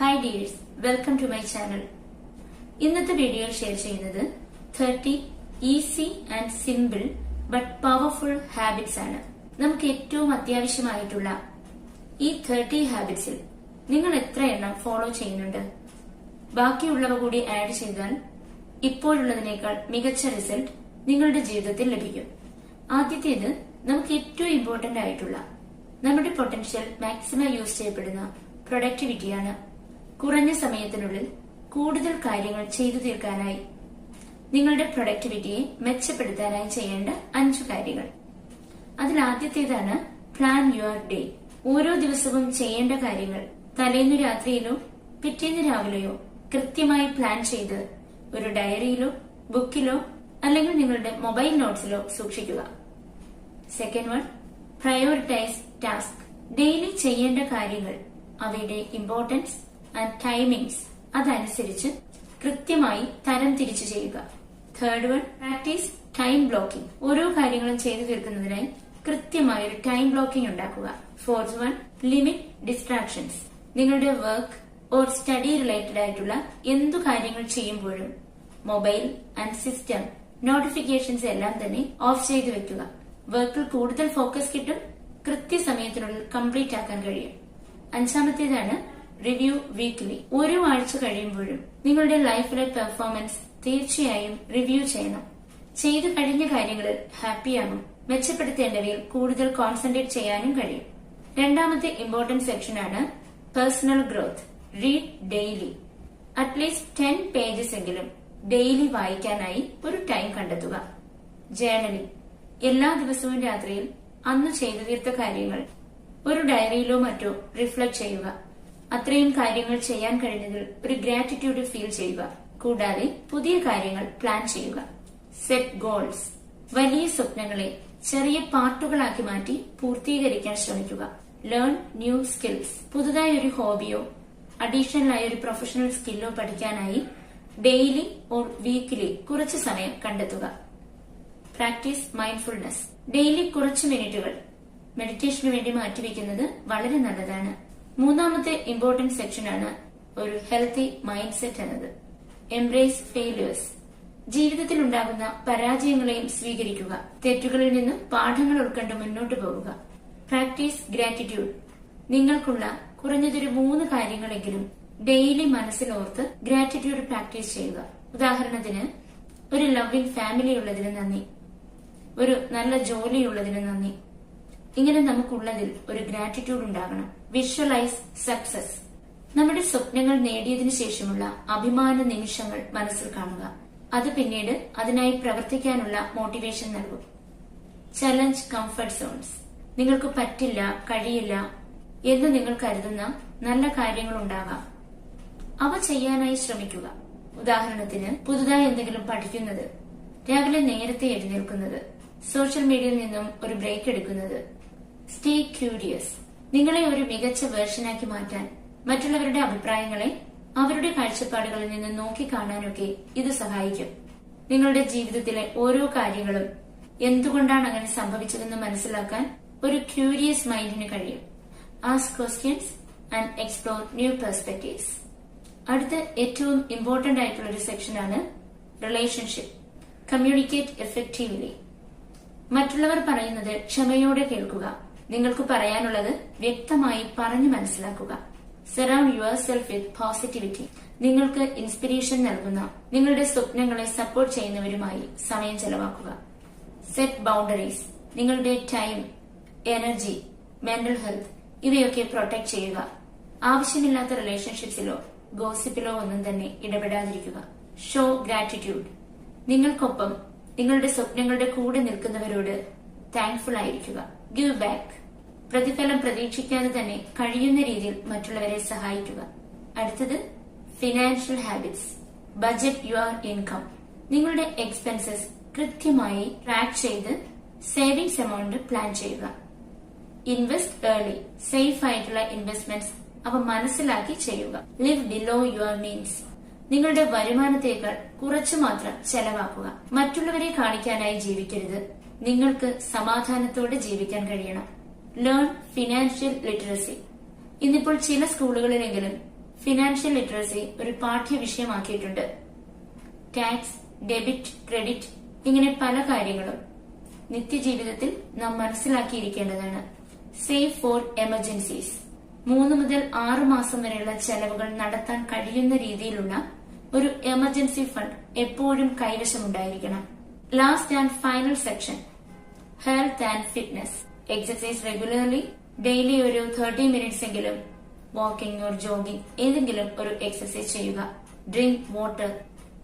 Hi dears, welcome to my channel. ഇന്നത്തെ വീഡിയോയിൽ share ചെയ്യുന്നത് 30 easy and simple but powerful habits ആണ്. നമുക്ക് ഏറ്റവും അത്യാവശ്യമായിട്ടുള്ള ഈ 30 ഹാബിറ്റ്സിൽ നിങ്ങൾ എത്ര എണ്ണം ഫോളോ ചെയ്യുന്നുണ്ട്? ബാക്കിയുള്ളവ കൂടി ആഡ് ചെയ്താൽ ഇപ്പോഴുള്ളതിനേക്കാൾ മികച്ച റിസൾട്ട് നിങ്ങളുടെ ജീവിതത്തിൽ ലഭിക്കും. ആദ്യത്തേത് നമുക്ക് ഏറ്റവും ഇമ്പോർട്ടന്റ് ആയിട്ടുള്ള നമ്മുടെ പൊട്ടൻഷ്യൽ മാക്സിമം യൂസ് ചെയ്യപ്പെടുന്ന പ്രൊഡക്ടിവിറ്റിയാണ്. കുറഞ്ഞ സമയത്തിനുള്ളിൽ കൂടുതൽ കാര്യങ്ങൾ ചെയ്തു തീർക്കാനായി നിങ്ങളുടെ പ്രൊഡക്ടിവിറ്റിയെ മെച്ചപ്പെടുത്താനായി ചെയ്യേണ്ട 5 കാര്യങ്ങൾ. അതിൽ ആദ്യത്തേതാണ് പ്ലാൻ യുവർ ഡേ. ഓരോ ദിവസവും ചെയ്യേണ്ട കാര്യങ്ങൾ തലേന്നു രാത്രിയിലോ പിറ്റേന്ന് രാവിലെയോ കൃത്യമായി പ്ലാൻ ചെയ്ത് ഒരു ഡയറിയിലോ ബുക്കിലോ അല്ലെങ്കിൽ നിങ്ങളുടെ മൊബൈൽ നോട്ട്സിലോ സൂക്ഷിക്കുക. Second one, prioritise task. Daily ചെയ്യേണ്ട കാര്യങ്ങൾ അവയുടെ ഇമ്പോർട്ടൻസ് ആൻഡ് ടൈമിംഗ്സ് അതനുസരിച്ച് കൃത്യമായി തരം തിരിച്ചു ചെയ്യുക. Third one, practice time blocking. ഓരോ കാര്യങ്ങളും ചെയ്തു തീർക്കുന്നതിനായി കൃത്യമായ ഒരു ടൈം ബ്ലോക്കിംഗ് ഉണ്ടാക്കുക. Fourth one, limit distractions. നിങ്ങളുടെ വർക്ക് ഓർ സ്റ്റഡി റിലേറ്റഡ് ആയിട്ടുള്ള എന്തു കാര്യങ്ങൾ ചെയ്യുമ്പോഴും മൊബൈൽ ആൻഡ് സിസ്റ്റം നോട്ടിഫിക്കേഷൻസ് എല്ലാം തന്നെ ഓഫ് ചെയ്തു വെക്കുക. വർക്കിൽ കൂടുതൽ ഫോക്കസ് കിട്ടും, കൃത്യസമയത്തിനുള്ളിൽ കംപ്ലീറ്റ് ആക്കാൻ കഴിയും. അഞ്ചാമത്തേതാണ് റിവ്യൂ വീക്ക്ലി. ഓരോ ആഴ്ച കഴിയുമ്പോഴും നിങ്ങളുടെ ലൈഫിലെ പെർഫോമൻസ് തീർച്ചയായും റിവ്യൂ ചെയ്യണം. ചെയ്തു കഴിഞ്ഞ കാര്യങ്ങളിൽ ഹാപ്പിയാകും, മെച്ചപ്പെടുത്തേണ്ടവയിൽ കൂടുതൽ കോൺസെൻട്രേറ്റ് ചെയ്യാനും കഴിയും. രണ്ടാമത്തെ ഇമ്പോർട്ടന്റ് സെക്ഷനാണ് personal growth. Read daily. At least 10 pages എങ്കിലും ഡെയിലി വായിക്കാനായി ഒരു ടൈം കണ്ടെത്തുക. ജേർണലിംഗ്. എല്ലാ ദിവസവും രാത്രിയിൽ അന്ന് ചെയ്തു തീർത്ത കാര്യങ്ങൾ ഒരു ഡയറിയിലോ മറ്റോ റിഫ്ലക്ട് ചെയ്യുക. അത്രയും കാര്യങ്ങൾ ചെയ്യാൻ കഴിഞ്ഞതിൽ ഒരു ഗ്രാറ്റിറ്റ്യൂഡ് ഫീൽ ചെയ്യുക. കൂടാതെ പുതിയ കാര്യങ്ങൾ പ്ലാൻ ചെയ്യുക. Set goals. വലിയ സ്വപ്നങ്ങളെ ചെറിയ പാർട്ടുകളാക്കി മാറ്റി പൂർത്തീകരിക്കാൻ ശ്രമിക്കുക. Learn new skills. പുതുതായി ഒരു ഹോബിയോ അഡീഷണൽ ആയ ഒരു പ്രൊഫഷണൽ സ്കില്ലോ പഠിക്കാനായി ഡെയിലി ഓർ വീക്കിലി കുറച്ച് സമയം കണ്ടെത്തുക. Practice mindfulness. ഡെയിലി കുറച്ച് മിനിറ്റുകൾ മെഡിറ്റേഷന് വേണ്ടി മാറ്റിവെക്കുന്നത് വളരെ നല്ലതാണ്. മൂന്നാമത്തെ ഇമ്പോർട്ടന്റ് സെക്ഷനാണ് ഒരു ഹെൽത്തി മൈൻഡ് സെറ്റ് എന്നത്. Embrace failures. ജീവിതത്തിൽ ഉണ്ടാകുന്ന പരാജയങ്ങളെയും സ്വീകരിക്കുക. തെറ്റുകളിൽ നിന്ന് പാഠങ്ങൾ ഉൾക്കൊണ്ട് മുന്നോട്ട് പോവുക. Practice gratitude. നിങ്ങൾക്കുള്ള കുറഞ്ഞതൊരു 3 കാര്യങ്ങളെങ്കിലും ഡെയിലി മനസ്സിലോർത്ത് ഗ്രാറ്റിറ്റ്യൂഡ് പ്രാക്ടീസ് ചെയ്യുക. ഉദാഹരണത്തിന്, ഒരു ലവിംഗ് ഫാമിലി ഉള്ളതിന് നന്ദി, ഒരു നല്ല ജോലിയുള്ളതിന് നന്ദി. ഇങ്ങനെ നമുക്കുള്ളതിൽ ഒരു ഗ്രാറ്റിറ്റ്യൂഡ് ഉണ്ടാകണം. Visualise success. നമ്മുടെ സ്വപ്നങ്ങൾ നേടിയതിനു ശേഷമുള്ള അഭിമാന നിമിഷങ്ങൾ മനസ്സിൽ കാണുക. അത് പിന്നീട് അതിനായി പ്രവർത്തിക്കാനുള്ള മോട്ടിവേഷൻ നൽകും. Challenge comfort zones. നിങ്ങൾക്ക് പറ്റില്ല, കഴിയില്ല എന്ന് നിങ്ങൾ കരുതുന്ന നല്ല കാര്യങ്ങൾ ഉണ്ടാകാം. അവ ചെയ്യാനായി ശ്രമിക്കുക. ഉദാഹരണത്തിന്, പുതുതായി എന്തെങ്കിലും പഠിക്കുന്നത്, രാവിലെ നേരത്തെ എഴുന്നേൽക്കുന്നത്, സോഷ്യൽ മീഡിയയിൽ നിന്നും ഒരു ബ്രേക്ക് എടുക്കുന്നത്. Stay curious. നിങ്ങളെ ഒരു മികച്ച വേർഷനാക്കി മാറ്റാൻ മറ്റുള്ളവരുടെ അഭിപ്രായങ്ങളെ അവരുടെ കാഴ്ചപ്പാടുകളിൽ നിന്ന് നോക്കിക്കാണാനൊക്കെ ഇത് സഹായിക്കും. നിങ്ങളുടെ ജീവിതത്തിലെ ഓരോ കാര്യങ്ങളും എന്തുകൊണ്ടാണ് അങ്ങനെ സംഭവിച്ചതെന്ന് മനസ്സിലാക്കാൻ ഒരു ക്യൂരിയസ് മൈൻഡിന് കഴിയും. Ask questions and explore new perspectives. അടുത്ത ഏറ്റവും ഇമ്പോർട്ടന്റ് ആയിട്ടുള്ള ഒരു സെക്ഷനാണ് റിലേഷൻഷിപ്പ്. Communicate effectively. മറ്റുള്ളവർ പറയുന്നത് ക്ഷമയോടെ കേൾക്കുക. നിങ്ങൾക്ക് പറയാനുള്ളത് വ്യക്തമായി പറഞ്ഞു മനസ്സിലാക്കുക. Surround yourself with positivity. നിങ്ങൾക്ക് ഇൻസ്പിരേഷൻ നൽകുന്ന, നിങ്ങളുടെ സ്വപ്നങ്ങളെ സപ്പോർട്ട് ചെയ്യുന്നവരുമായി സമയം ചെലവാക്കുക. Set boundaries. നിങ്ങളുടെ ടൈം, എനർജി, മെന്റൽ ഹെൽത്ത് ഇവയൊക്കെ പ്രൊട്ടക്ട് ചെയ്യുക. ആവശ്യമില്ലാത്ത റിലേഷൻഷിപ്സിലോ ഗോസിപ്പിലോ ഒന്നും തന്നെ ഇടപെടാതിരിക്കുക. Show gratitude. നിങ്ങൾക്കൊപ്പം നിങ്ങളുടെ സ്വപ്നങ്ങളുടെ കൂടെ നിൽക്കുന്നവരോട് താങ്ക്ഫുൾ ആയിരിക്കുക. Give back. പ്രതിഫലം പ്രതീക്ഷിക്കാതെ തന്നെ കഴിയുന്ന രീതിയിൽ മറ്റുള്ളവരെ സഹായിക്കുക. അടുത്തത് financial habits. Budget your income. നിങ്ങളുടെ എക്സ്പെൻസസ് കൃത്യമായി ട്രാക്ക് ചെയ്ത് സേവിംഗ്സ് എമൗണ്ട് പ്ലാൻ ചെയ്യുക. Invest early. സേഫ് ആയിട്ടുള്ള ഇൻവെസ്റ്റ്മെന്റ്സ് അവ മനസ്സിലാക്കി ചെയ്യുക. Live below your means. നിങ്ങളുടെ വരുമാനത്തേക്കാൾ കുറച്ചു മാത്രം ചെലവാക്കുക. മറ്റുള്ളവരെ കാണിക്കാനായി ജീവിക്കരുത്. നിങ്ങൾക്ക് സമാധാനത്തോടെ ജീവിക്കാൻ കഴിയണം. Learn financial literacy. ഇന്നിപ്പോൾ ചില സ്കൂളുകളിലെങ്കിലും ഫിനാൻഷ്യൽ ലിറ്ററസി ഒരു പാഠ്യ വിഷയമാക്കിയിട്ടുണ്ട്. ടാക്സ്, ഡെബിറ്റ്, ക്രെഡിറ്റ് ഇങ്ങനെ പല കാര്യങ്ങളും നിത്യജീവിതത്തിൽ നാം മനസ്സിലാക്കിയിരിക്കേണ്ടതാണ്. സേവ് ഫോർ എമർജൻസീസ് 3 മുതൽ 6 മാസം വരെയുള്ള ചെലവുകൾ നടത്താൻ കഴിയുന്ന രീതിയിലുള്ള ഒരു എമർജൻസി ഫണ്ട് എപ്പോഴും കൈവശമുണ്ടായിരിക്കണം. Last and final section, health and fitness. Exercise regularly, daily ഒരു 30 മിനിറ്റ്സ് എങ്കിലും വാക്കിംഗ് ഓർ ജോഗിംഗ് ഏതെങ്കിലും ഒരു എക്സസൈസ് ചെയ്യുക. ഡ്രിങ്ക് വാട്ടർ,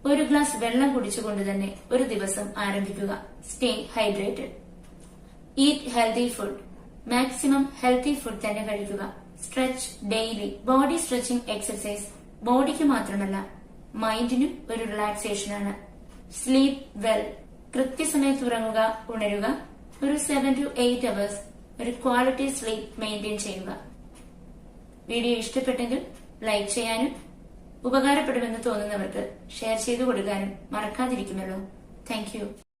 ഒരു ഗ്ലാസ് വെള്ളം കുടിച്ചുകൊണ്ട് തന്നെ ഒരു ദിവസം ആരംഭിക്കുക. Stay hydrated. Eat healthy food, maximum healthy food തന്നെ കഴിക്കുക. Stretch daily. Body stretching exercise ബോഡിക്ക് മാത്രമല്ല മൈൻഡിനും ഒരു റിലാക്സേഷനാണ്. സ്ലീപ് വെൽ, കൃത്യസമയത്ത് ഉറങ്ങുക, ഉണരുക. ഒരു 7 to 8 hours ഒരു ക്വാളിറ്റി സ്ലീപ് മെയിൻറ്റെയിൻ ചെയ്യുക. വീഡിയോ ഇഷ്ടപ്പെട്ടെങ്കിൽ ലൈക്ക് ചെയ്യാനും ഉപകാരപ്പെടുമെന്ന് തോന്നുന്നവർക്ക് ഷെയർ ചെയ്തു കൊടുക്കാനും മറക്കാതിരിക്കുമല്ലോ. Thank you.